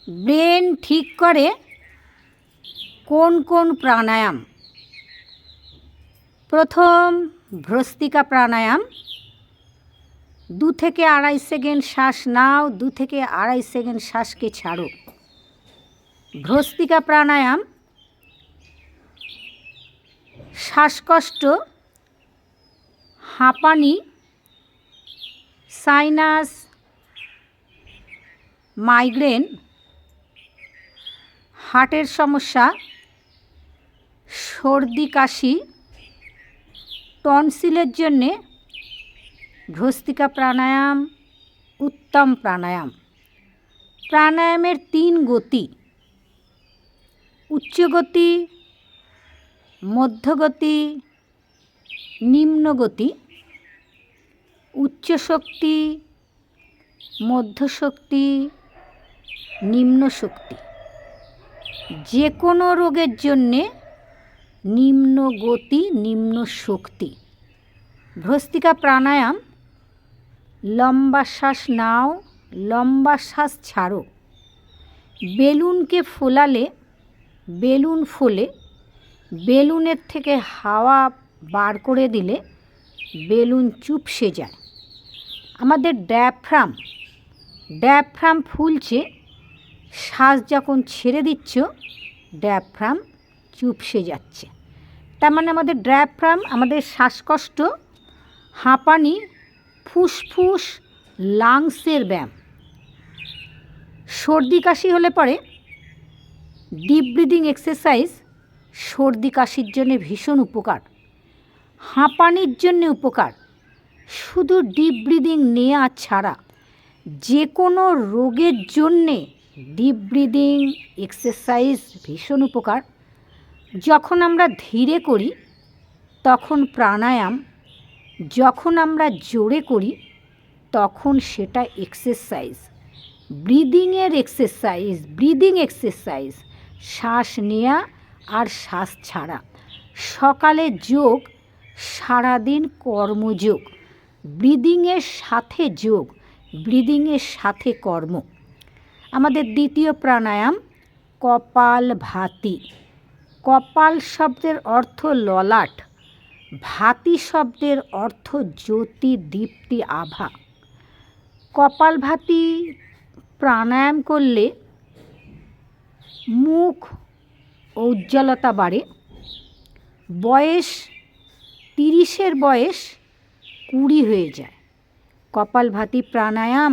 Brain ঠিক করে কোন কোন প্রাণায়াম। প্রথম ভ্রস্তিকা প্রাণায়াম। 2 থেকে 2.5 সেকেন্ড শ্বাস নাও, 2 থেকে 2.5 সেকেন্ড শ্বাসকে ছাড়ো। ভ্রস্তিকা প্রাণায়াম শ্বাসকষ্ট, হাঁপানি, সাইনাস, মাইগ্রেন, হার্টের সমস্যা, সর্দি কাশি, টনসিলের জন্যে ভ্রস্তিকা প্রাণায়াম উত্তম প্রাণায়াম। প্রাণায়ামের 3 গতি: উচ্চগতি, মধ্যগতি, নিম্নগতি। উচ্চ শক্তি, মধ্য শক্তি, নিম্ন শক্তি। যে কোনো রোগের জন্যে নিম্ন গতি, নিম্ন শক্তি। ভ্রস্তিকা প্রাণায়াম লম্বা শ্বাস নাও, লম্বা শ্বাস ছাড়ো। বেলুনকে ফোলালে বেলুন ফোলে, বেলুনের থেকে হাওয়া বার করে দিলে বেলুন চুপসে যায়। আমাদের ডায়াফ্রাম ফুলছে, শ্বাস যখন ছেড়ে দিচ্ছ ডায়াফ্রাম চুপসে যাচ্ছে। তার মানে আমাদের ডায়াফ্রাম, আমাদের শ্বাসকষ্ট, হাঁপানি, ফুসফুস, লাংসের ব্যায়াম। সর্দি কাশি হলে পরে ডিপ ব্রিদিং এক্সারসাইজ সর্দি কাশির জন্য ভীষণ উপকার, হাঁপানির জন্য উপকার। শুধু ডিপ ব্রিদিং নেওয়া ছাড়া যে কোনো রোগের জন্যে ডিপ ব্রিদিং এক্সারসাইজ ভীষণ উপকার। যখন আমরা ধীরে করি তখন প্রাণায়াম, যখন আমরা জোরে করি তখন সেটা এক্সারসাইজ। ব্রিদিং এক্সারসাইজ, শ্বাস নেওয়া আর শ্বাস ছাড়া। সকালে যোগ, সারাদিন কর্মযোগ। ব্রিদিংয়ের সাথে যোগ, ব্রিদিংয়ের সাথে কর্ম। আমাদের দ্বিতীয় প্রাণায়াম কপালভাতি। কপাল শব্দের অর্থ ললাট, ভাতি শব্দের অর্থ জ্যোতি, দীপ্তি, আভা। কপালভাতি প্রাণায়াম করলে মুখ উজ্জ্বলতা বাড়ে। বয়স 30-এর বয়স 20 হয়ে যায়। কপালভাতি প্রাণায়াম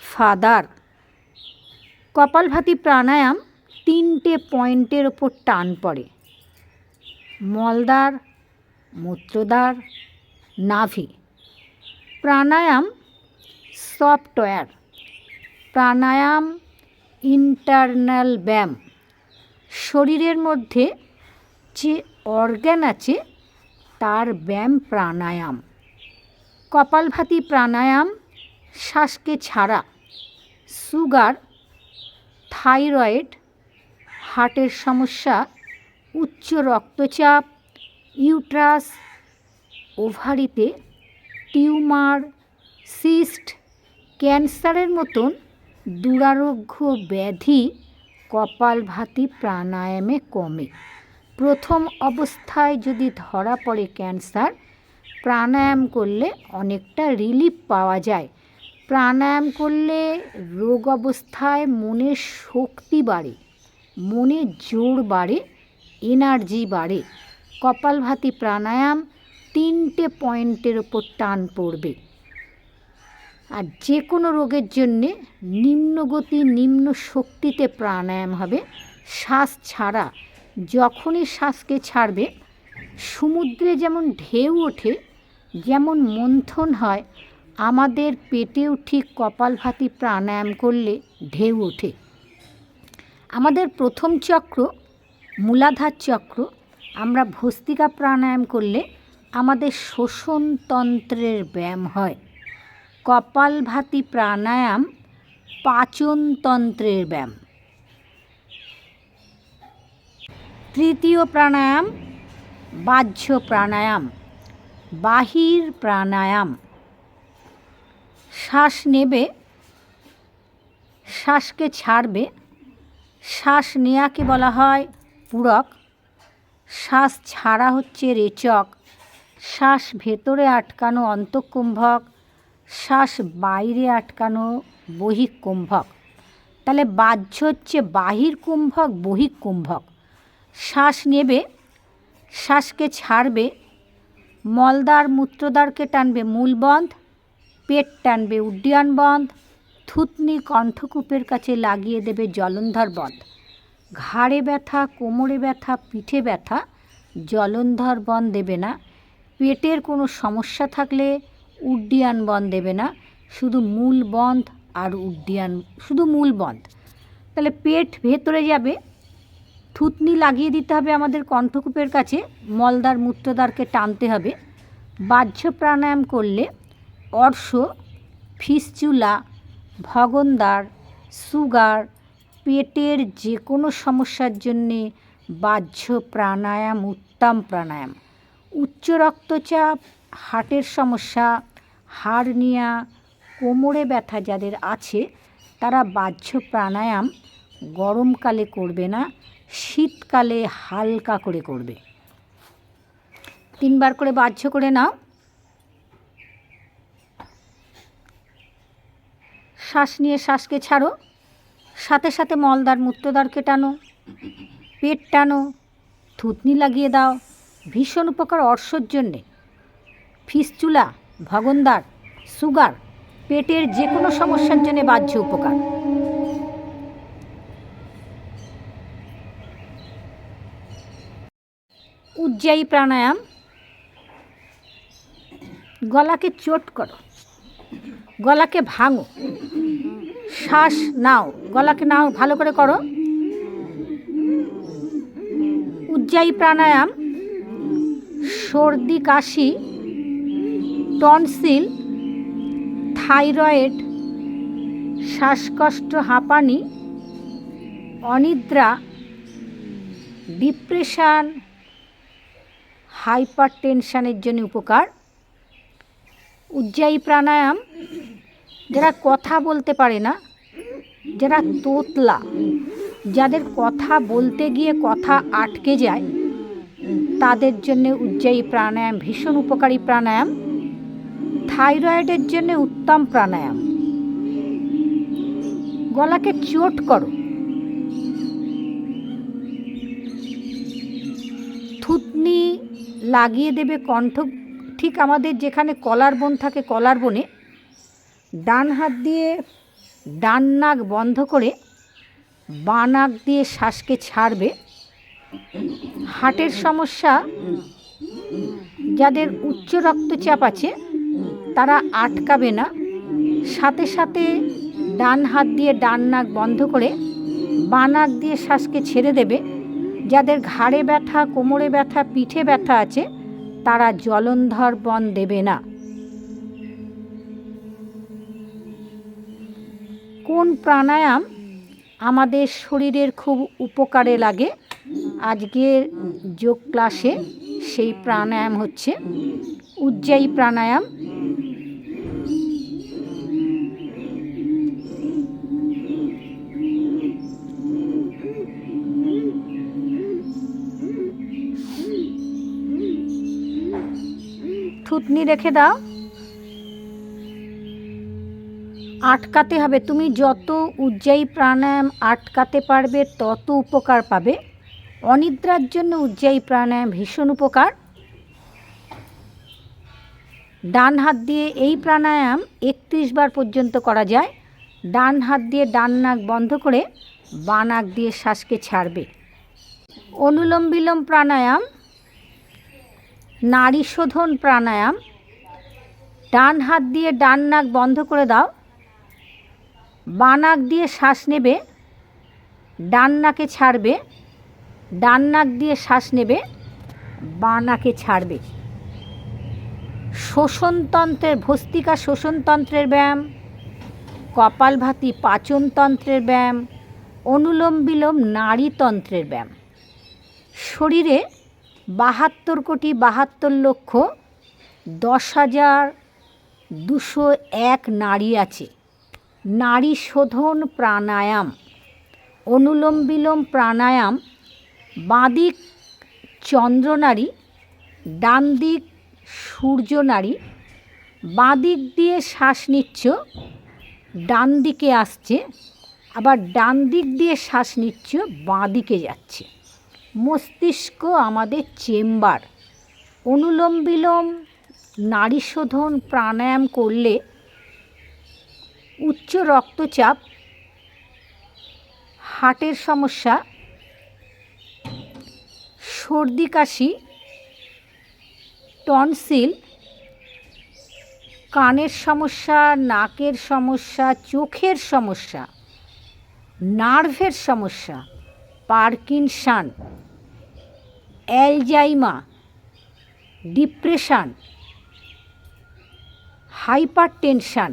ফাদার। কপালভাতি প্রাণায়াম 3টে পয়েন্টের ওপর টান পড়ে: মলদ্বার, মূত্রদ্বার, নাভি। প্রাণায়াম সফটওয়্যার। প্রাণায়াম ইন্টারনাল ব্যায়াম। শরীরের মধ্যে যে অর্গান আছে তার ব্যায়াম প্রাণায়াম। কপালভাতি প্রাণায়াম শ্বাসকে ছাড়া। সুগার, থাইরয়েড, হার্টের সমস্যা, উচ্চ রক্তচাপ, ইউট্রাস, ওভারিতে টিউমার, সিস্ট, ক্যান্সারের মতন দুরারোগ্য ব্যাধি কপালভাতি প্রাণায়ামে কমে। প্রথম অবস্থায় যদি ধরা পড়ে ক্যান্সার, প্রাণায়াম করলে অনেকটা রিলিফ পাওয়া যায়। প্রাণায়াম করলে রোগ অবস্থায় মনের শক্তি বাড়ে, মনের জোর বাড়ে, এনার্জি বাড়ে। কপালভাতি প্রাণায়াম 3টে পয়েন্টের ওপর টান পড়বে। আর যে কোনো রোগের জন্যে নিম্নগতি, নিম্ন শক্তিতে প্রাণায়াম হবে, শ্বাস ছাড়া। যখনই শ্বাসকে ছাড়বে, সমুদ্রে যেমন ঢেউ ওঠে, যেমন মন্থন হয়, আমাদের পেটেও ঠিক কপালভাতি প্রাণায়াম করলে ঢেউ ওঠে। আমাদের প্রথম চক্র মূলাধার চক্র। আমরা ভস্ত্রিকা প্রাণায়াম করলে আমাদের শ্বসনতন্ত্রের ব্যায়াম হয়। কপালভাতি প্রাণায়াম পাচনতন্ত্রের ব্যায়াম। তৃতীয় প্রাণায়াম বাহ্য প্রাণায়াম, বাহির প্রাণায়াম। শ্বাস নেবে, শ্বাসকে ছাড়বে, শ্বাস নেওয়াকে বলা হয় পূরক, শ্বাস ছাড়া হচ্ছে রেচক, শ্বাস ভেতরে আটকানো অন্তঃকুম্ভক, শ্বাস বাইরে আটকানো বহিঃকুম্ভক। তাহলে বাহ্য হচ্ছে বাহির কুম্ভক, বহিঃকুম্ভক। শ্বাস নেবে, শ্বাসকে ছাড়বে, মলদ্বার মূত্রদ্বারকে টানবে মূলবন্ধ, পেট টানবে উড্ডীয়ন বন্ধ, থুতনি কণ্ঠকূপের কাছে লাগিয়ে দেবে জলন্ধর বন্ধ। ঘাড়ে ব্যথা, কোমরে ব্যথা, পিঠে ব্যথা জলন্ধর বন্ধ দেবে না। পেটের কোনো সমস্যা থাকলে উড্ডীয়ন বন্ধ দেবে না, শুধু মূল বন্ধ আর উড্ডীয়ন, শুধু মূল বন্ধ। তাহলে পেট ভেতরে যাবে, থুতনি লাগিয়ে দিতে হবে আমাদের কণ্ঠকূপের কাছে, মলদ্বার মূত্রদ্বারকে টানতে হবে। বাহ্য প্রাণায়াম করলে অর্শ, ফিস্চুলা, ভগন্দার, সুগার, পেটের যে কোনো সমস্যার জন্যে বাহ্য প্রাণায়াম উত্তম প্রাণায়াম। উচ্চ রক্তচাপ, হার্টের সমস্যা, হার্নিয়া, কোমরে ব্যথা যাদের আছে তারা বাহ্য প্রাণায়াম গরমকালে করবে না, শীতকালে হালকা করে করবে। 3 বার করে বাহ্য করে নাও। শ্বাস নিয়ে শ্বাসকে ছাড়ো, সাথে সাথে মলদ্বার মূত্রদ্বারকে টানো, পেট টানো, থুতনি লাগিয়ে দাও। ভীষণ উপকার অর্শর জন্যে। ফিস্চুলা, ভগন্দার, সুগার, পেটের যে কোনো সমস্যার জন্যে বাহ্য উপকার। উজ্জায়ী প্রাণায়াম। গলাকে চোট করো, গলাকে ভাঙো, শ্বাস নাও, গলাকে নাও, ভালো করে করো। উজ্জায়ী প্রাণায়াম সর্দি কাশি, টনসিল, থাইরয়েড, শ্বাসকষ্ট, হাঁপানি, অনিদ্রা, ডিপ্রেশন, হাইপার টেনশানের জন্য উপকার। উজ্জায়ী প্রাণায়াম যারা কথা বলতে পারে না, যারা তোতলা, যাদের কথা বলতে গিয়ে কথা আটকে যায়, তাদের জন্য উজ্জায়ী প্রাণায়াম ভীষণ উপকারী প্রাণায়াম। থাইরয়েডের জন্য উত্তম প্রাণায়াম। গলাকে চোট করো, থুতনি লাগিয়ে দেবে কণ্ঠ, ঠিক আমাদের যেখানে কলার বোন থাকে কলার বোনে, ডান হাত দিয়ে ডান নাক বন্ধ করে বাঁ নাক দিয়ে শ্বাসকে ছাড়বে। হার্টের সমস্যা যাদের উচ্চ রক্তচাপ আছে তারা আটকাবে না, সাথে সাথে ডান হাত দিয়ে ডান নাক বন্ধ করে বাঁ নাক দিয়ে শ্বাসকে ছেড়ে দেবে। যাদের ঘাড়ে ব্যথা, কোমরে ব্যথা, পিঠে ব্যথা আছে তারা জলন্ধর বন দেবে না। কোন প্রাণায়াম আমাদের শরীরের খুব উপকারে লাগে, আজকের যোগ ক্লাসে সেই প্রাণায়াম হচ্ছে উজ্জায়ী প্রাণায়াম। থুতনি রেখে দাও, আটকাতে হবে। তুমি যত উজ্জায়ী প্রাণায়াম আটকাতে পারবে তত উপকার পাবে। অনিদ্রার জন্য উজ্জায়ী প্রাণায়াম ভীষণ উপকার। ডান হাত দিয়ে এই প্রাণায়াম 31 বার পর্যন্ত করা যায়। ডান হাত দিয়ে ডান নাক বন্ধ করে বাঁ নাক দিয়ে শ্বাসকে ছাড়বে। অনুলোম বিলোম প্রাণায়াম, নাড়ি শোধন প্রাণায়াম। ডান হাত দিয়ে ডান নাক বন্ধ করে দাও, বাঁ নাক দিয়ে শ্বাস নেবে, ডান নাকে ছাড়বে, ডান নাক দিয়ে শ্বাস নেবে, বাঁ নাকে ছাড়বে। শ্বসনতন্ত্রের, ভস্ত্রিকা শ্বসনতন্ত্রের ব্যায়াম, কপালভাতি পাচনতন্ত্রের ব্যায়াম, অনুলোম বিলোম নাড়িতন্ত্রের ব্যায়াম। শরীরে 72 কোটি 72 লক্ষ 10,201 নাড়ি আছে। নাড়ি শোধন প্রাণায়াম, অনুলোম বিলোম প্রাণায়াম। বাঁ দিক চন্দ্রনাড়ি, ডান দিক সূর্যনাড়ি। বাঁ দিক দিয়ে শ্বাস নিচ্ছ, ডান দিকে আসছে, আবার ডান দিক দিয়ে শ্বাস নিচ্ছ, বাঁ দিকে যাচ্ছে। মস্তিষ্ক আমাদের চেম্বার। অনুলোম বিলোম নাড়ি শোধন প্রাণায়াম করলে উচ্চ রক্তচাপ, হার্টের সমস্যা, সর্দি কাশি, টনসিল, কানের সমস্যা, নাকের সমস্যা, চোখের সমস্যা, নার্ভের সমস্যা, পার্কিনসন, অ্যালজাইমার, ডিপ্রেশন, হাইপারটেনশন,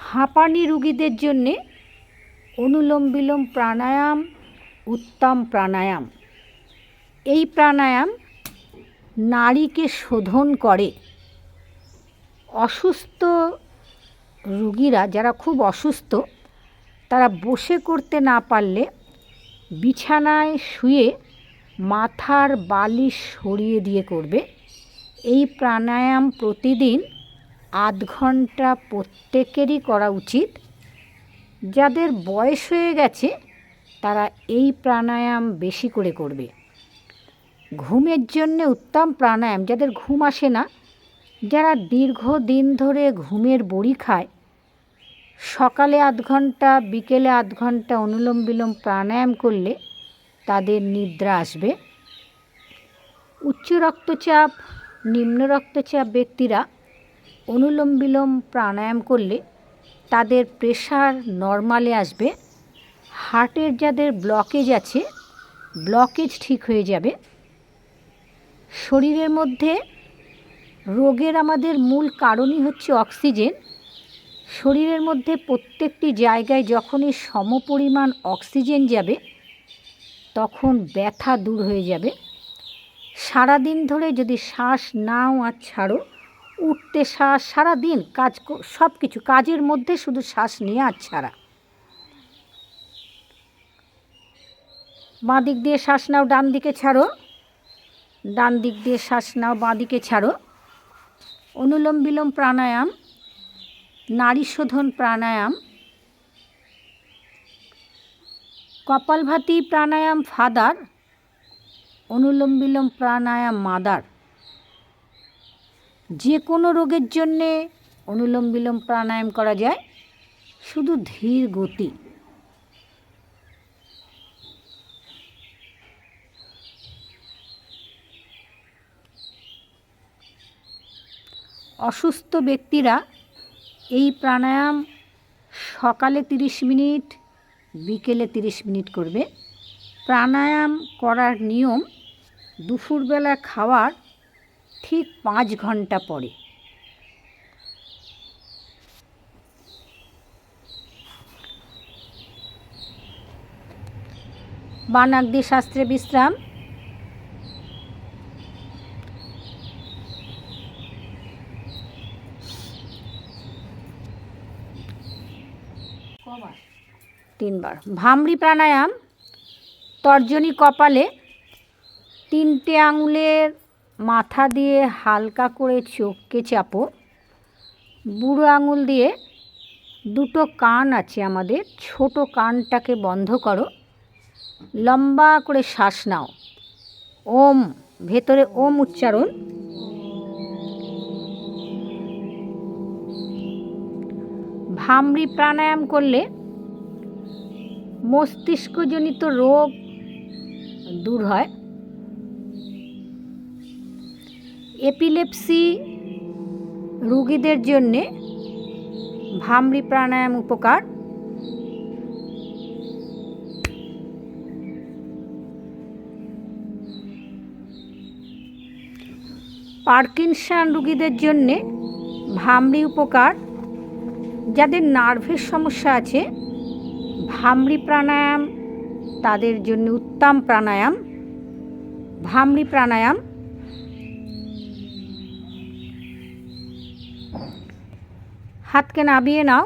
হাঁপানি রোগীদের জন্যে অনুলোম বিলোম প্রাণায়াম উত্তম প্রাণায়াম। এই প্রাণায়াম নাড়িকে শোধন করে। অসুস্থ রোগীরা, যারা খুব অসুস্থ, তারা বসে করতে না পারলে বিছানায় শুয়ে মাথার বালিশ সরিয়ে দিয়ে করবে। এই প্রাণায়াম প্রতিদিন আধ ঘন্টা প্রত্যেকেরই করা উচিত। যাদের বয়স হয়ে গেছে তারা এই প্রাণায়াম বেশি করে করবে। ঘুমের জন্য উত্তম প্রাণায়াম। যাদের ঘুম আসে না, যারা দীর্ঘদিন ধরে ঘুমের বড়ি খায়, সকালে আধ ঘন্টা, বিকেলে আধ ঘন্টা অনুলোম বিলোম প্রাণায়াম করলে তাদের নিদ্রা আসবে। উচ্চ রক্তচাপ, নিম্ন রক্তচাপ ব্যক্তিরা অনুলোম বিলোম প্রাণায়াম করলে তাদের প্রেশার নর্মালে আসবে। হার্টের যাদের ব্লকেজ আছে, ব্লকেজ ঠিক হয়ে যাবে। শরীরের মধ্যে রোগের আমাদের মূল কারণই হচ্ছে অক্সিজেন। শরীরের মধ্যে প্রত্যেকটি জায়গায় যখনই সমপরিমাণ অক্সিজেন যাবে তখন ব্যথা দূর হয়ে যাবে। সারাদিন ধরে যদি শ্বাস নাও আর ছাড়ো, উঠতে শ্বাস, সারাদিন কাজ, সব কিছু কাজের মধ্যে শুধু শ্বাস নিয়ে আর ছাড়া। বাঁ দিক দিয়ে শ্বাস নাও, ডান দিকে ছাড়ো, ডান দিক দিয়ে শ্বাস নাও, বাঁ দিকে ছাড়ো। অনুলোম বিলোম প্রাণায়াম, নাড়ি শোধন প্রাণায়াম, কপালভাতি প্রাণায়াম ফাদার, অনুলোম বিলোম প্রাণায়াম মাদার। যে কোনো রোগের জন্যে অনুলোম বিলোম প্রাণায়াম করা যায়, শুধু ধীর গতি। অসুস্থ ব্যক্তিরা এই প্রাণায়াম সকালে 30 মিনিট, বিকেলে 30 মিনিট করবে। প্রাণায়াম করার নিয়ম, দুপুরবেলা খাওয়ার ঠিক 5 ঘন্টা পরে। বাঁ নাক দিয়ে শাস্ত্রে বিশ্রাম। তিনবার। ভামরি প্রাণায়াম, তর্জনী কপালে 3টে আঙুলের মাথা দিয়ে হালকা করে চোখকে চাপো। বুড়ো আঙুল দিয়ে, দুটো কান আছে আমাদের, ছোট কানটাকে বন্ধ করো। লম্বা করে শ্বাস নাও। ওম, ভেতরে ওম উচ্চারণ। ভামরি প্রাণায়াম করলে মস্তিষ্কজনিত রোগ দূর হয়। এপিলেপসি রোগীদের জন্যে ভামরি প্রাণায়াম উপকার। পার্কিনসন রোগীদের জন্যে ভামরি উপকার। যাদের নার্ভের সমস্যা আছে, ভামরি প্রাণায়াম তাদের জন্য উত্তম প্রাণায়াম। ভামরি প্রাণায়াম। হাতকে নাবিয়ে নাও।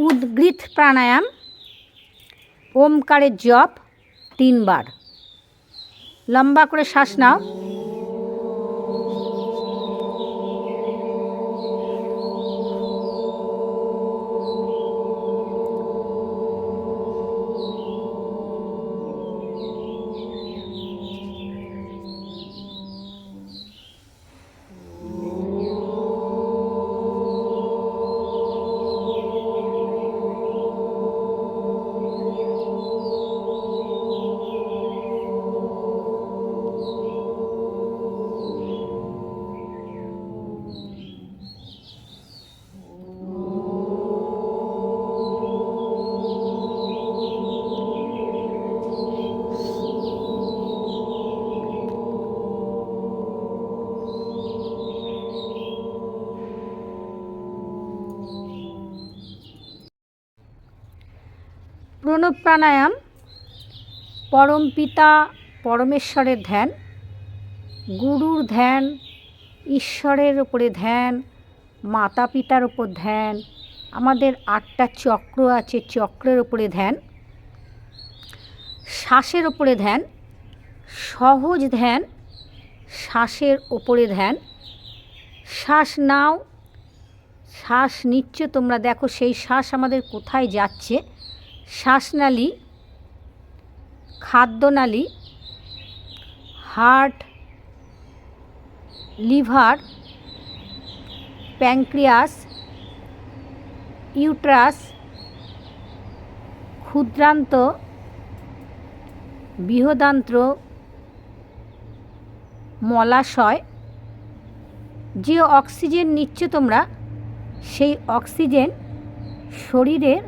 উদ্গৃত প্রাণায়াম, ওমকারের জপ 3 বার। লম্বা করে শ্বাস নাও। প্রণব প্রাণায়াম পরম পিতা পরমেশ্বরের ধ্যান, গুরুর ধ্যান, ঈশ্বরের ওপরে ধ্যান, মাতা পিতার ওপর ধ্যান, আমাদের 8টা চক্র আছে, চক্রের ওপরে ধ্যান, শ্বাসের ওপরে ধ্যান, সহজ ধ্যান, শ্বাসের ওপরে ধ্যান। শ্বাস নাও, শ্বাস নিচ্ছ, তোমরা দেখো সেই শ্বাস আমাদের কোথায় যাচ্ছে। শ্বাসনালী, খাদ্যনালী, হার্ট, লিভার, প্যাঙ্ক্রিয়াস, ইউট্রাস, ক্ষুদ্রান্ত, বৃহদান্ত্র, মলাশয়। যে অক্সিজেন নিচ্ছ তোমরা, সেই অক্সিজেন শরীরের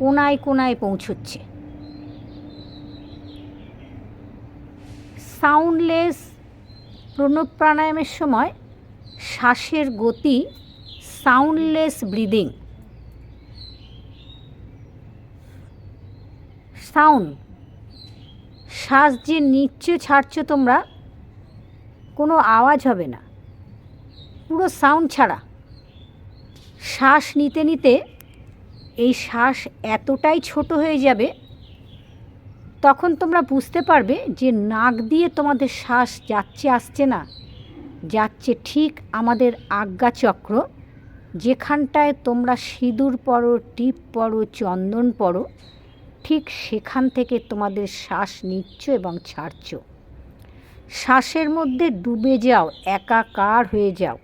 কোনায় কোনায় পৌঁছচ্ছে। সাউন্ডলেস প্রণব প্রাণায়ামের সময় শ্বাসের গতি সাউন্ডলেস ব্রিদিং। সাউন্ড, শ্বাস যে নিচ্ছ ছাড়ছ তোমরা, কোনো আওয়াজ হবে না, পুরো সাউন্ড ছাড়া। শ্বাস নিতে নিতে এই শ্বাস এতটাই ছোট হয়ে যাবে, তখন তোমরা বুঝতে পারবে যে নাক দিয়ে তোমাদের শ্বাস যাচ্ছে আসছে না, যাচ্ছে ঠিক আমাদের আজ্ঞাচক্র, যেখানটায় তোমরা সিঁদুর পরো, টিপ পরো, চন্দন পরো, ঠিক সেখান থেকে তোমাদের শ্বাস নিচ্ছ এবং ছাড়ছ। শ্বাসের মধ্যে ডুবে যাও, একাকার হয়ে যাও,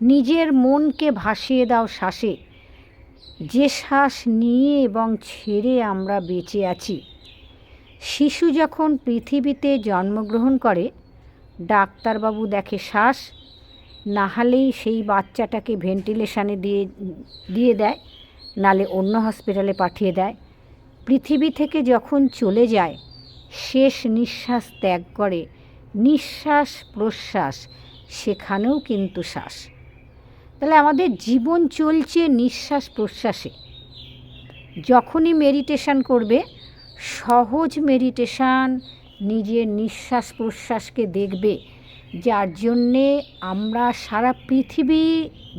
নিজের মনকে ভাসিয়ে দাও শ্বাসে। যে শ্বাস নিয়ে এবং ছেড়ে আমরা বেঁচে আছি। শিশু যখন পৃথিবীতে জন্মগ্রহণ করে, ডাক্তারবাবু দেখে শ্বাস, না হলেই সেই বাচ্চাটাকে ভেন্টিলেশনে দিয়ে দেয়, নালে অন্য হসপিটালে পাঠিয়ে দেয়। পৃথিবী থেকে যখন চলে যায়, শেষ নিঃশ্বাস ত্যাগ করে, নিঃশ্বাস প্রশ্বাস, সেখানেও কিন্তু শ্বাস। তাহলে আমাদের জীবন চলছে নিঃশ্বাস প্রশ্বাসে। যখনই মেডিটেশন করবে, সহজ মেডিটেশন, নিজের নিঃশ্বাস প্রশ্বাসকে দেখবে, যার জন্যে আমরা সারা পৃথিবী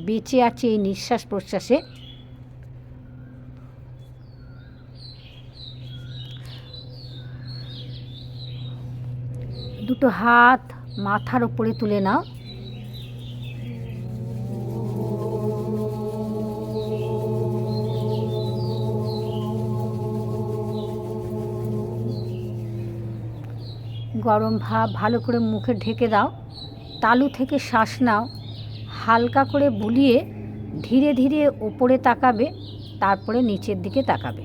বেঁচে আছি এই নিঃশ্বাস প্রশ্বাসে। দুটো হাত মাথার উপরে তুলে নাও। গরম ভাব ভালো করে মুখে ঢেকে দাও। তালু থেকে শ্বাস নাও, হালকা করে বুলিয়ে ধীরে ধীরে ওপরে তাকাবে, তারপরে নিচের দিকে তাকাবে।